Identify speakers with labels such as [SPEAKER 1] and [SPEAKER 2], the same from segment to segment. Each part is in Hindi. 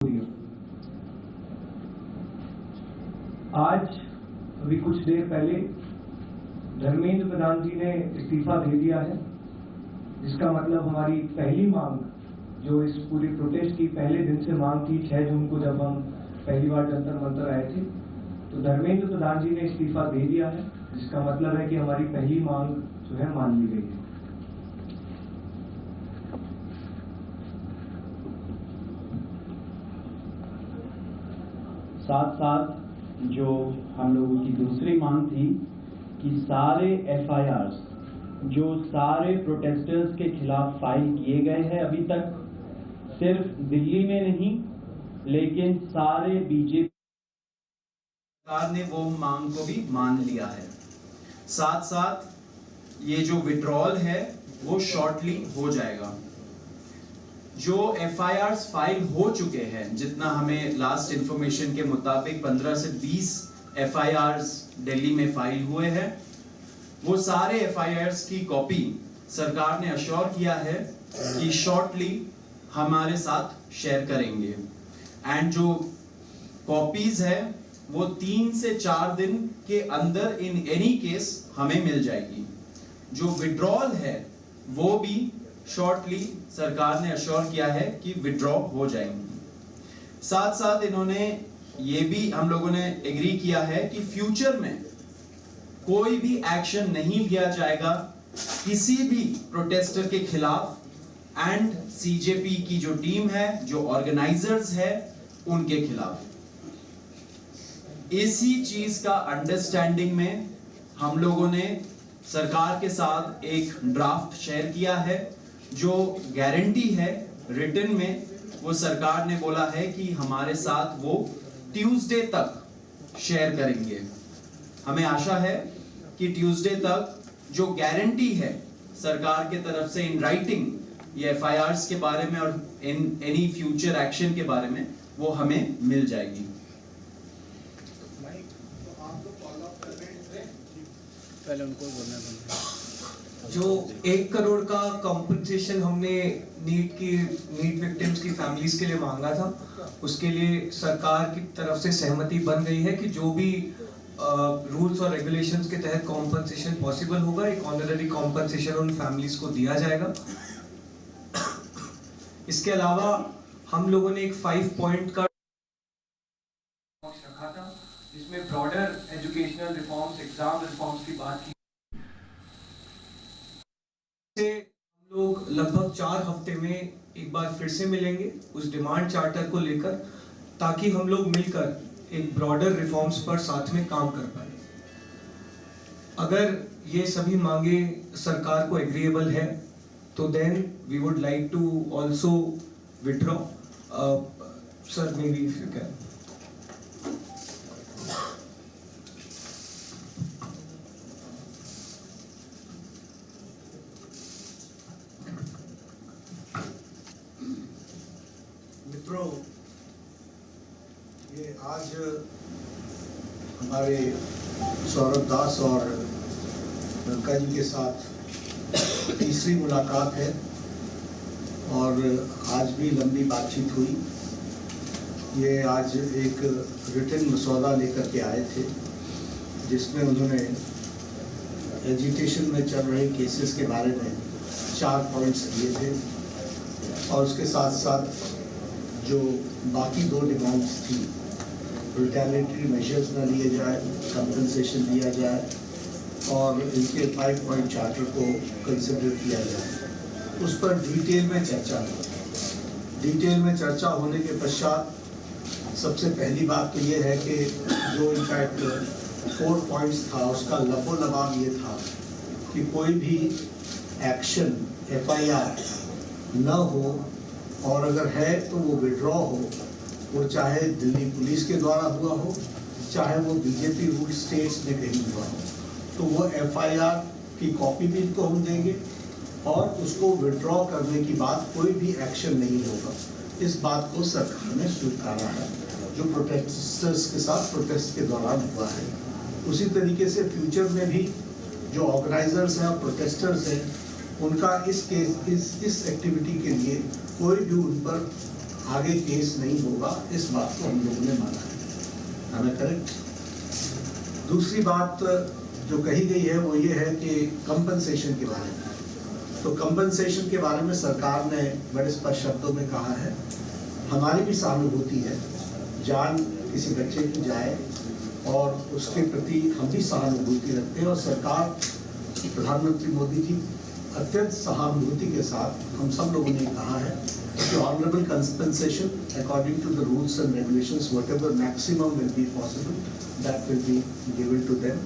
[SPEAKER 1] आज अभी कुछ देर पहले धर्मेंद्र प्रधान जी ने इस्तीफा दे दिया है, जिसका मतलब हमारी पहली मांग जो इस पूरी प्रोटेस्ट की पहले दिन से मांग थी 6 जून को जब हम पहली बार जंतर मंतर आए थे, तो धर्मेंद्र प्रधान जी ने इस्तीफा दे दिया है, जिसका मतलब है कि हमारी पहली मांग जो है मान ली गई है।
[SPEAKER 2] साथ साथ जो हम लोगों की दूसरी मांग थी कि सारे FIRs जो सारे प्रोटेस्टर्स के खिलाफ फाइल किए गए हैं अभी तक, सिर्फ दिल्ली में नहीं लेकिन सारे बीजेपी
[SPEAKER 3] सरकार ने वो मांग को भी मान लिया है। साथ साथ ये जो विड्रॉल है वो शॉर्टली हो जाएगा। जो FIRs फाइल हो चुके हैं, जितना हमें लास्ट इंफॉर्मेशन के मुताबिक 15 से 20 FIRs दिल्ली में फाइल हुए हैं, वो सारे FIRs की कॉपी सरकार ने अश्योर किया है कि शॉर्टली हमारे साथ शेयर करेंगे। एंड जो कॉपीज है वो 3 से 4 दिन के अंदर इन एनी केस हमें मिल जाएगी। जो विड्रॉल है वो भी शॉर्टली सरकार ने अश्योर किया है कि विड्रॉ हो जाएंगी। साथ साथ इन्होंने ये भी हम लोगों ने एग्री किया है कि फ्यूचर में कोई भी एक्शन नहीं लिया जाएगा किसी भी प्रोटेस्टर के खिलाफ, एंड CJP की जो टीम है, जो ऑर्गेनाइजर्स है, उनके खिलाफ। इसी चीज का अंडरस्टैंडिंग में हम लोगों ने सरकार के साथ एक ड्राफ्ट शेयर किया है। जो गारंटी है रिटन में, वो सरकार ने बोला है कि हमारे साथ वो ट्यूसडे तक शेयर करेंगे। हमें आशा है कि ट्यूसडे तक जो गारंटी है सरकार के तरफ से इन राइटिंग ये FIRs के बारे में और इन एनी फ्यूचर एक्शन के बारे में वो हमें मिल जाएगी।
[SPEAKER 4] पहले उनको बोलना
[SPEAKER 5] जो 1 करोड़ का कॉम्पनसेशन हमने नीट विक्टिम्स की फैमिलीज के लिए मांगा था, उसके लिए सरकार की तरफ से सहमति बन गई है कि जो भी रूल्स और रेगुलेशंस के तहत कॉम्पनसेशन पॉसिबल होगा, एक ऑनररी कॉम्पनसेशन उन फैमिलीज को दिया जाएगा। इसके अलावा हम लोगों ने एक 5 पॉइंट का
[SPEAKER 1] रखा था, जिसमें broader educational reforms, exam reforms की बात की।
[SPEAKER 5] हम लोग लगभग 4 हफ्ते में एक बार फिर से मिलेंगे उस डिमांड चार्टर को लेकर, ताकि हम लोग मिलकर एक ब्रॉडर रिफॉर्म्स पर साथ में काम कर पाए। अगर ये सभी मांगे सरकार को एग्रीएबल है तो then we would like to also withdraw. Sir, may be if you can.
[SPEAKER 6] मित्रों, ये आज हमारे सौरभ दास और लंका जी के साथ तीसरी मुलाकात है और आज भी लंबी बातचीत हुई। ये आज एक रिटन मसौदा लेकर के आए थे, जिसमें उन्होंने एजुकेशन में चल रहे केसेस के बारे में 4 पॉइंट्स दिए थे, और उसके साथ साथ जो बाकी 2 डिमांड्स थी, रिटेलिटरी मेजर्स न लिए जाए, कंपनसेशन दिया जाए और इनके 5 पॉइंट चार्टर को कंसिडर किया जाए, उस पर डिटेल में चर्चा हुई। डिटेल में चर्चा होने के पश्चात सबसे पहली बात तो ये है कि जो इनफैक्ट 4 पॉइंट्स था, उसका लबो-लबाब ये था कि कोई भी एक्शन FIR न हो, और अगर है तो वो विड्रॉ हो, वो चाहे दिल्ली पुलिस के द्वारा हुआ हो, चाहे वो बीजेपी रूल स्टेट्स में कहीं हुआ हो, तो वो FIR की कॉपी भी इनको हम देंगे और उसको विड्रॉ करने की बात कोई भी एक्शन नहीं होगा। इस बात को सरकार ने स्वीकारा है, जो प्रोटेस्टर्स के साथ प्रोटेस्ट के दौरान हुआ है। उसी तरीके से फ्यूचर में भी जो ऑर्गेनाइजर्स हैं और प्रोटेस्टर्स हैं, उनका इस एक्टिविटी के लिए कोई भी उन पर आगे केस नहीं होगा, इस बात को हम लोगों ने माना है। हमें करेक्ट। दूसरी बात जो कही गई है वो ये है कि कंपनसेशन के बारे में। तो कंपनसेशन के बारे में सरकार ने बड़े स्पष्ट शब्दों में कहा है, हमारी भी सहानुभूति है, जान किसी बच्चे की जाए और उसके प्रति हम भी सहानुभूति रखते हैं। और सरकार, प्रधानमंत्री मोदी जी अत्यंत सहानुभूति के साथ हम सब लोगों ने कहा है कि honourable compensation according to the rules and regulations, whatever maximum will be possible, that will be given to them.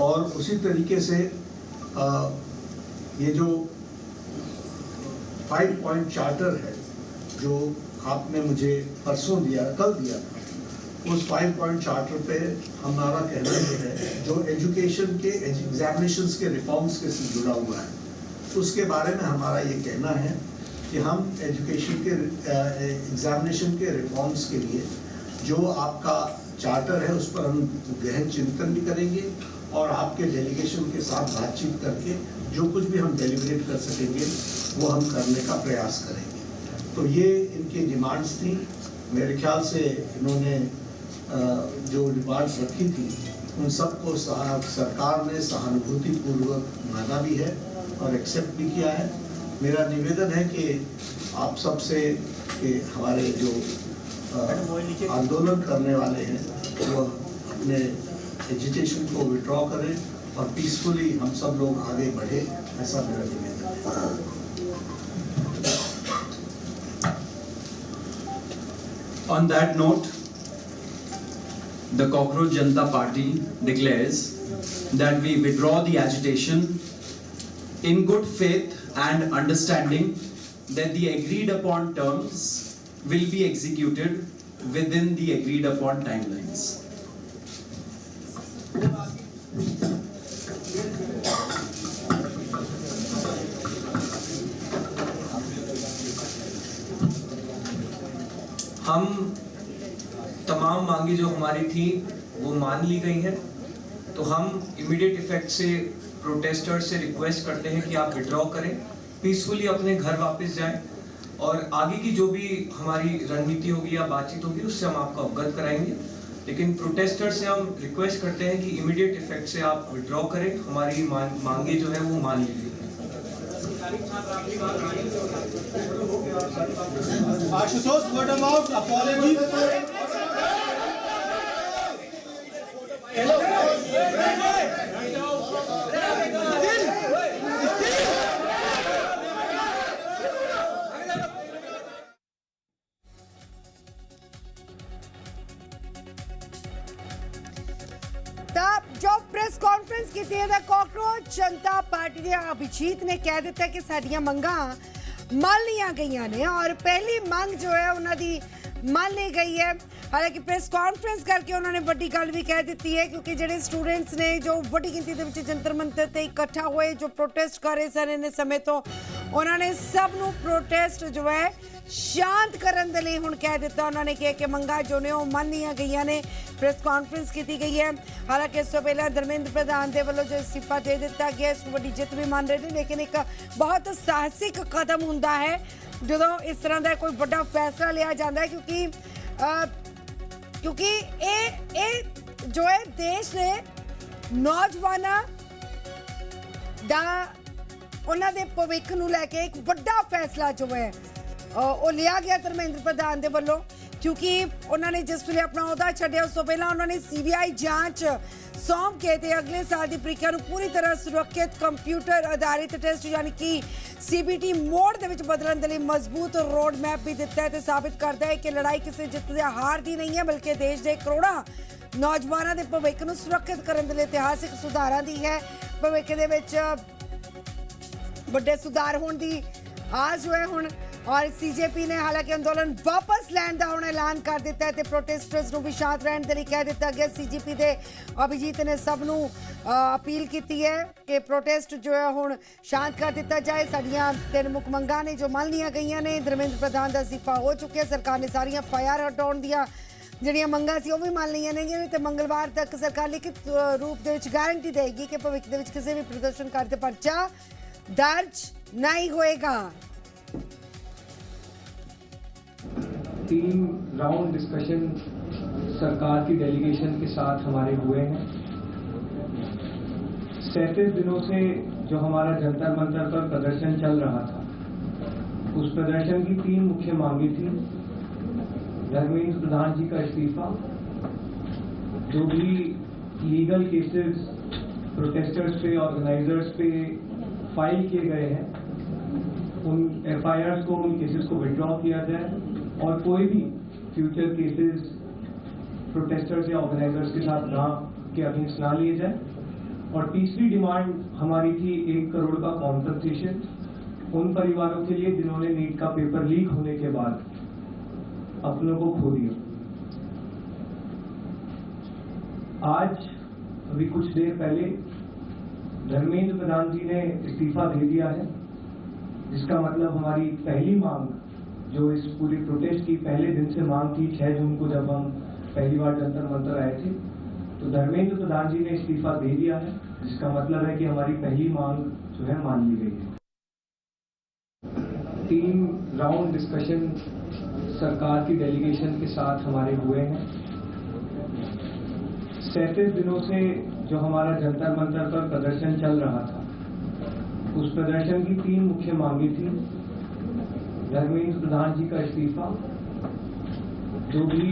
[SPEAKER 6] और उसी तरीके से ये जो 5 पॉइंट चार्टर है जो आपने मुझे परसों दिया, कल दिया था, उस 5 पॉइंट चार्टर पे हमारा कहना ये है, जो एजुकेशन के एग्जामिनेशंस के रिफॉर्म्स के से जुड़ा हुआ है, उसके बारे में हमारा ये कहना है कि हम एजुकेशन के एग्जामिनेशन के रिफॉर्म्स के लिए जो आपका चार्टर है उस पर हम गहन चिंतन भी करेंगे और आपके डेलीगेशन के साथ बातचीत करके जो कुछ भी हम डेलिब्रेट कर सकेंगे वो हम करने का प्रयास करेंगे। तो ये इनकी डिमांड्स थी। मेरे ख्याल से इन्होंने जो डिमांड्स रखी थी उन सबको सरकार ने सहानुभूतिपूर्वक माना भी है और एक्सेप्ट भी किया है। मेरा निवेदन है कि आप सबसे कि हमारे जो आंदोलन करने वाले हैं वो अपने एजिटेशन को विड्रॉ करें और पीसफुली हम सब लोग आगे बढ़े, ऐसा मेरा निवेदन है।
[SPEAKER 3] On that note, the Cockroach Janata Party declares that we withdraw the agitation in good faith and understanding that the agreed upon terms will be executed within the agreed upon timelines.
[SPEAKER 5] हम तमाम मांगी जो हमारी थी वो मान ली गई हैं, तो हम इमीडिएट इफेक्ट से प्रोटेस्टर्स से रिक्वेस्ट करते हैं कि आप विड्रॉ करें, पीसफुली अपने घर वापस जाएं और आगे की जो भी हमारी रणनीति होगी या बातचीत होगी उससे हम आपको अवगत कराएंगे। लेकिन प्रोटेस्टर से हम रिक्वेस्ट करते हैं कि इमीडिएट इफेक्ट से आप विड्रॉ करें, हमारी मांगे जो है वो मान ली गई।
[SPEAKER 4] Ashutosh, what about apology?
[SPEAKER 7] जो प्रेस कॉन्फ्रेंस की थी कॉकरोच जनता पार्टी ने अभिजीत ने कह दिता कि साडियां मंगां मान लिया गई ने और पहली मांग जो है उन्होंने मान ली गई है। हालांकि प्रेस कॉन्फ्रेंस करके उन्होंने बड़ी गल भी कह दी है क्योंकि जेडे स्टूडेंट्स ने जो बड़ी गिनती के जंतर मंतर ते इकट्ठा हुए जो प्रोटेस्ट कर रहे सन इन समय तो उन्होंने सबनों प्रोटेस्ट जो है शांत करने के लिए हुण कह दिता। उन्होंने कहा कि मंगा जो ने वो मान लिया गई ने। प्रेस कॉन्फ्रेंस की गई है। हालांकि इस तो पहले धर्मेंद्र प्रधान के वालों जो इस्तीफा दे दिता गया, इसको बड़ी जित भी मान रहे हैं, लेकिन एक बहुत साहसिक कदम होंदा है जो इस तरह का कोई बड़ा फैसला लिया जाता है क्योंकि ये जो है देश ने नौजवानों दा उन्हां दे भविख नूं लैके एक बड़ा फैसला जो है वो लिया गया धर्मेंद्र प्रधान के वालों, क्योंकि उन्होंने जिस वे अपना अहदा छड्डिया उस तो पहला उन्होंने CBI जांच सौंप के ते अगले साल की प्रीखिया को पूरी तरह सुरक्षित कंप्यूटर आधारित टेस्ट यानी कि CBT मोड के बदलने के लिए मजबूत रोड मैप भी दिता है, साबित करता है कि लड़ाई किसी जित या हार की नहीं है बल्कि देश के करोड़ों नौजवानों के भविख को सुरक्षित करने के लिए ऐतिहासिक सुधारां दी है। भविख के बड़े सुधार होने की आज जो है हुण और CJP ने हालांकि आंदोलन वापस लैंड का हुण ऐलान कर दिता है ते प्रोटेस्टर्स को भी शांत रहने के लिए कह दिता गया। CJP के अभिजीत ने सबनों अपील की है कि प्रोटेस्ट जो है हुण शांत कर दिता जाए। साडियां 3 मुख मंगां ने जो मान लिया गई ने। धर्मेंद्र प्रधान का इस्तीफा हो चुका, सरकार ने सारियां FIR हटाउण दियां ਜਿਹੜੀਆਂ ਮੰਗਾਂ ਸੀ ਉਹ ਵੀ ਮੰਨ ਲਈਆਂ ਨੇ ਤੇ ਮੰਗਲਵਾਰ ਤੱਕ ਸਰਕਾਰ ਲਿਖਿਤ ਰੂਪ ਦੇ ਵਿੱਚ ਗਾਰੰਟੀ ਦੇਗੀ ਕਿ ਭਵਿੱਖ ਦੇ ਵਿੱਚ ਕਿਸੇ ਵੀ ਪ੍ਰਦਰਸ਼ਨਕਾਰੀ ਤੇ ਪਰਚਾ ਦਰਜ ਨਹੀਂ ਹੋਏਗਾ।
[SPEAKER 1] 3 राउंड डिस्कशन सरकार की डेलीगेशन के साथ हमारे हुए हैं। 37 दिनों से जो हमारा जंतर मंतर पर प्रदर्शन चल रहा था, उस प्रदर्शन की 3 मुख्य मांगे थी। धर्मेंद्र प्रधान जी का इस्तीफा, जो भी लीगल केसेस प्रोटेस्टर्स पे, ऑर्गेनाइजर्स पे फाइल किए गए हैं, उन FIRs को, उन केसेस को विड्रॉ किया जाए और कोई भी फ्यूचर केसेस प्रोटेस्टर्स या ऑर्गेनाइजर्स के साथ के अगेंस्ट ना लिए जाए। और तीसरी डिमांड हमारी थी 1 करोड़ का कॉम्पनसेशन उन परिवारों के लिए जिन्होंने नीट का पेपर लीक होने के बाद अपनों को खो दिया। आज अभी कुछ देर पहले धर्मेंद्र प्रधान जी ने इस्तीफा दे दिया है, जिसका मतलब हमारी पहली मांग, जो इस पूरी प्रोटेस्ट की पहले दिन से मांग थी, 6 जून को जब हम पहली बार जंतर मंतर आए थे, तो धर्मेंद्र प्रधान जी ने इस्तीफा दे दिया है, जिसका मतलब है कि हमारी पहली मांग जो है मान ली गई है। 3 राउंड डिस्कशन सरकार की डेलीगेशन के साथ हमारे हुए हैं। 37 दिनों से जो हमारा जंतर मंतर पर प्रदर्शन चल रहा था, उस प्रदर्शन की 3 मुख्य मांगे थी। धर्मेंद्र प्रधान जी का इस्तीफा, जो भी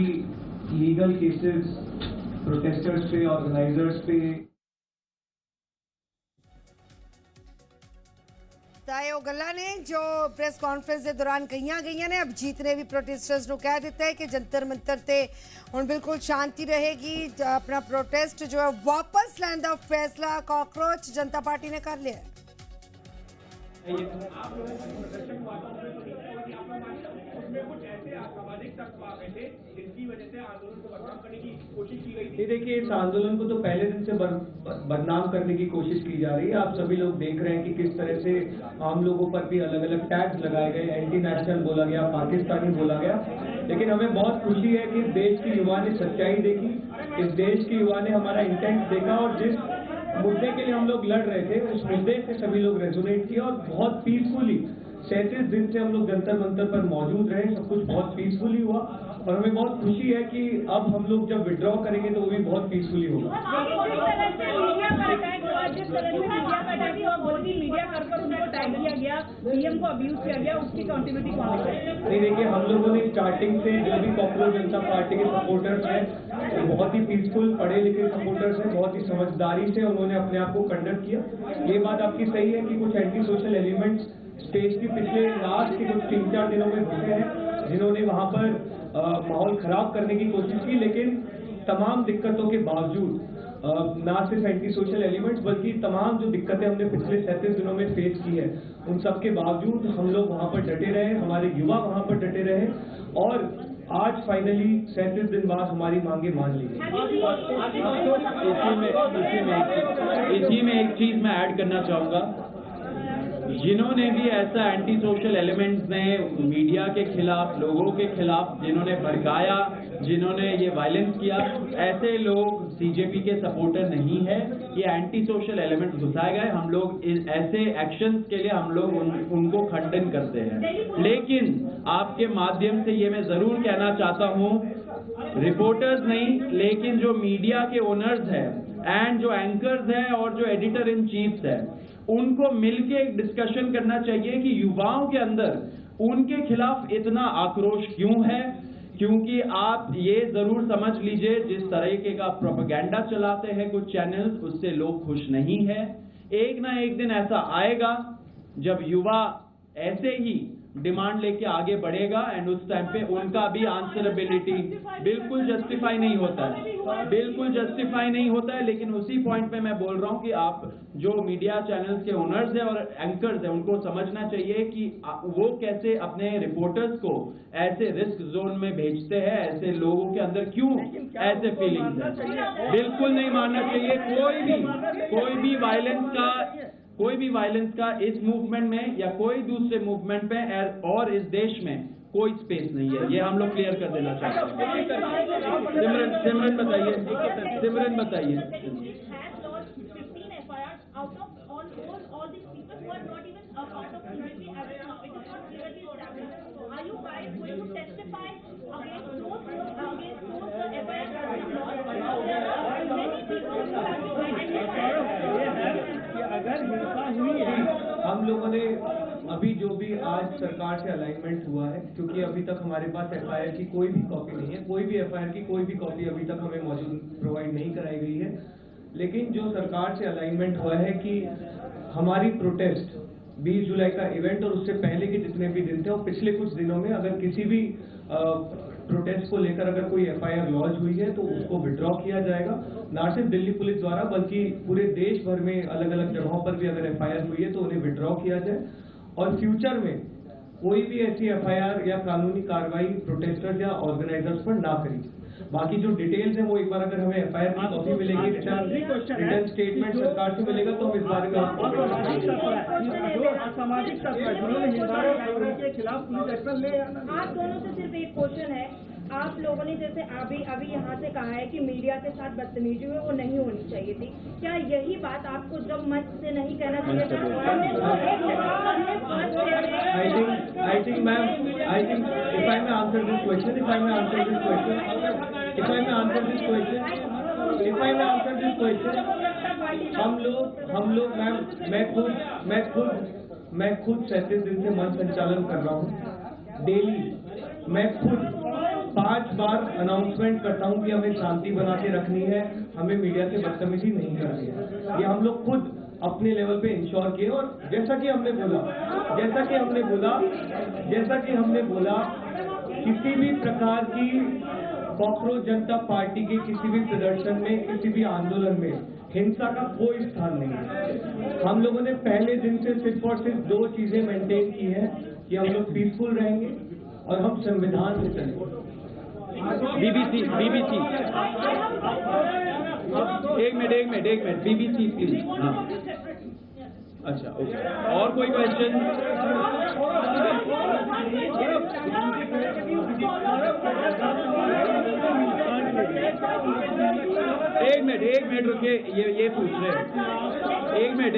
[SPEAKER 1] लीगल केसेस प्रोटेस्टर्स पे, ऑर्गेनाइजर्स पे
[SPEAKER 7] ਤਾਂ ਇਹ ਉਹ ਗੱਲਾਂ ਨੇ ਜੋ ਪ੍ਰੈਸ ਕਾਨਫਰੰਸ ਦੇ ਦੌਰਾਨ ਕਹੀਆਂ ਗਈਆਂ ਨੇ। ਅਭਿਜੀਤ ਨੇ ਵੀ ਪ੍ਰੋਟੈਸਟਰਸ ਨੂੰ ਕਹਿ ਦਿੱਤਾ ਹੈ ਕਿ ਜੰਤਰ ਮੰਤਰ ਤੇ ਹੁਣ ਬਿਲਕੁਲ ਸ਼ਾਂਤੀ ਰਹੇਗੀ। ਆਪਣਾ ਪ੍ਰੋਟੈਸਟ ਜੋ ਹੈ ਵਾਪਸ ਲੈਣ ਦਾ ਫੈਸਲਾ ਕਾਕਰੋਚ ਜਨਤਾ ਪਾਰਟੀ ਨੇ ਕਰ ਲਿਆ ਹੈ।
[SPEAKER 1] ये देखिए, इस आंदोलन को तो पहले दिन से बदनाम करने की कोशिश की जा रही है। आप सभी लोग देख रहे हैं कि किस तरह से आम लोगों पर भी अलग अलग टैग्स लगाए गए, एंटी नेशनल बोला गया, पाकिस्तानी बोला गया। लेकिन हमें बहुत खुशी है कि इस देश के युवा ने सच्चाई देखी, इस देश के युवा ने हमारा इंटेंट देखा और जिस मुद्दे के लिए हम लोग लड़ रहे थे, उस मुद्दे से सभी लोग रेजोनेट किया और बहुत पीसफुली 37 दिन से हम लोग जंतर मंतर पर मौजूद रहे। सब कुछ बहुत पीसफुली हुआ और हमें बहुत खुशी है कि अब हम लोग जब विड्रॉ करेंगे तो वो भी बहुत पीसफुली होगा। नहीं, देखिए, हम लोगों ने स्टार्टिंग से जो भी कॉकरोच जनता पार्टी के सपोर्टर्स हैं, वो बहुत ही पीसफुल, पढ़े लिखे सपोर्टर्स हैं, बहुत ही समझदारी से उन्होंने अपने आप को कंडक्ट किया। ये बात आपकी सही है कि कुछ एंटी सोशल एलिमेंट्स स्टेज के पिछले लास्ट के कुछ 3-4 दिनों में घुसे हैं, जिन्होंने वहां पर माहौल खराब करने की कोशिश की। लेकिन तमाम दिक्कतों के बावजूद, ना सिर्फ एंटी सोशल एलिमेंट्स बल्कि तमाम जो दिक्कतें हमने पिछले 37 दिनों में फेस की है, उन सब के बावजूद हम लोग वहां पर डटे रहे, हमारे युवा वहां पर डटे रहे और आज फाइनली 37 दिन बाद हमारी मांगे मान ली गई।
[SPEAKER 2] इसी में एक चीज मैं ऐड करना चाहूंगा। जिन्होंने भी ऐसा एंटी सोशल एलिमेंट्स ने मीडिया के खिलाफ, लोगों के खिलाफ जिन्होंने भड़काया, जिन्होंने ये वायलेंस किया, ऐसे लोग CJP के सपोर्टर नहीं है। ये एंटी सोशल एलिमेंट्स घुसाए गए। हम लोग ऐसे एक्शंस के लिए हम लोग उनको खंडन करते हैं। लेकिन आपके माध्यम से ये मैं जरूर कहना चाहता हूँ, रिपोर्टर्स नहीं, लेकिन जो मीडिया के ओनर्स हैं एंड जो एंकर्स हैं और जो एडिटर इन चीफ्स हैं, उनको मिलके एक डिस्कशन करना चाहिए कि युवाओं के अंदर उनके खिलाफ इतना आक्रोश क्यों है। क्योंकि आप ये जरूर समझ लीजिए, जिस तरीके का प्रोपेगेंडा चलाते हैं कुछ चैनल्स, उससे लोग खुश नहीं है। एक ना एक दिन ऐसा आएगा जब युवा ऐसे ही डिमांड लेके आगे बढ़ेगा एंड उस टाइम पे उनका भी आंसरेबिलिटी बिल्कुल जस्टिफाई नहीं होता है, बिल्कुल जस्टिफाई नहीं होता है। लेकिन उसी पॉइंट पे मैं बोल रहा हूं कि आप जो मीडिया चैनल्स के ओनर्स हैं और एंकर्स हैं, उनको समझना चाहिए कि वो कैसे अपने रिपोर्टर्स को ऐसे रिस्क जोन में भेजते हैं, ऐसे लोगों के अंदर क्यों ऐसे फीलिंग्स हैं। बिल्कुल नहीं मानना चाहिए। कोई भी वायलेंस का इस मूवमेंट में या कोई दूसरे मूवमेंट पे और इस देश में कोई स्पेस नहीं है। ये हम लोग क्लियर कर देना चाहते हैं। सिमरन बताइए।
[SPEAKER 8] Are you guys going to testify
[SPEAKER 4] अगर हिंसा हुई है,
[SPEAKER 1] हम लोगों ने अभी जो भी आज सरकार से अलाइनमेंट हुआ है, क्योंकि अभी तक हमारे पास एफआईआर की कोई भी कॉपी नहीं है, कोई भी एफआईआर की कोई भी कॉपी अभी तक हमें मौजूद प्रोवाइड नहीं कराई गई है, लेकिन जो सरकार से अलाइनमेंट हुआ है कि हमारी प्रोटेस्ट 20 जुलाई का इवेंट और उससे पहले के जितने भी दिन थे और पिछले कुछ दिनों में अगर किसी भी प्रोटेस्ट को लेकर अगर कोई एफआईआर लॉन्च हुई है तो उसको विड्रॉ किया जाएगा, ना सिर्फ दिल्ली पुलिस द्वारा बल्कि पूरे देश भर में अलग अलग जगहों पर भी अगर एफआईआर हुई है तो उन्हें विड्रॉ किया जाए और फ्यूचर में कोई भी ऐसी एफआईआर या कानूनी कार्रवाई प्रोटेस्टर्स या ऑर्गेनाइजर्स पर ना करी। बाकी जो डिटेल्स है वो एक बार अगर हमें एफआईआर की कॉपी मिलेगी, रिटर्न स्टेटमेंट सरकार से मिलेगा तो हम इस बारे में
[SPEAKER 4] असामाजिक तत्व है जिन्होंने हिंसा के खिलाफ पुलिस एक्शन ले।
[SPEAKER 8] आप दोनों से सिर्फ एक क्वेश्चन है, आप लोगों ने जैसे अभी यहाँ से कहा है कि मीडिया के साथ बदतमीजी हुई वो नहीं होनी चाहिए थी, क्या यही बात आपको जब मंच से नहीं कहना चाहिए
[SPEAKER 1] I think ma'am, if I may answer this question, हम लोग मैम, मैं खुद 37 दिन से मंच संचालन कर रहा हूँ। डेली मैं खुद 5 बार अनाउंसमेंट करता हूँ कि हमें शांति बना के रखनी है, हमें मीडिया से बदतमीजी नहीं करनी है। ये हम लोग खुद अपने लेवल पे इंश्योर किए और जैसा कि हमने बोला किसी भी प्रकार की कॉकरोच जनता पार्टी के किसी भी प्रदर्शन में, किसी भी आंदोलन में हिंसा का कोई स्थान नहीं है। हम लोगों ने पहले दिन से सिर्फ और सिर्फ 2 चीजें मेंटेन की है कि हम लोग पीसफुल रहेंगे और हम संविधान से चलेंगे।
[SPEAKER 2] BBC एक मिनट BBC प्लीज। अच्छा ओके, और कोई क्वेश्चन? एक मिनट रुकिए, ये पूछ रहे हैं। एक मिनट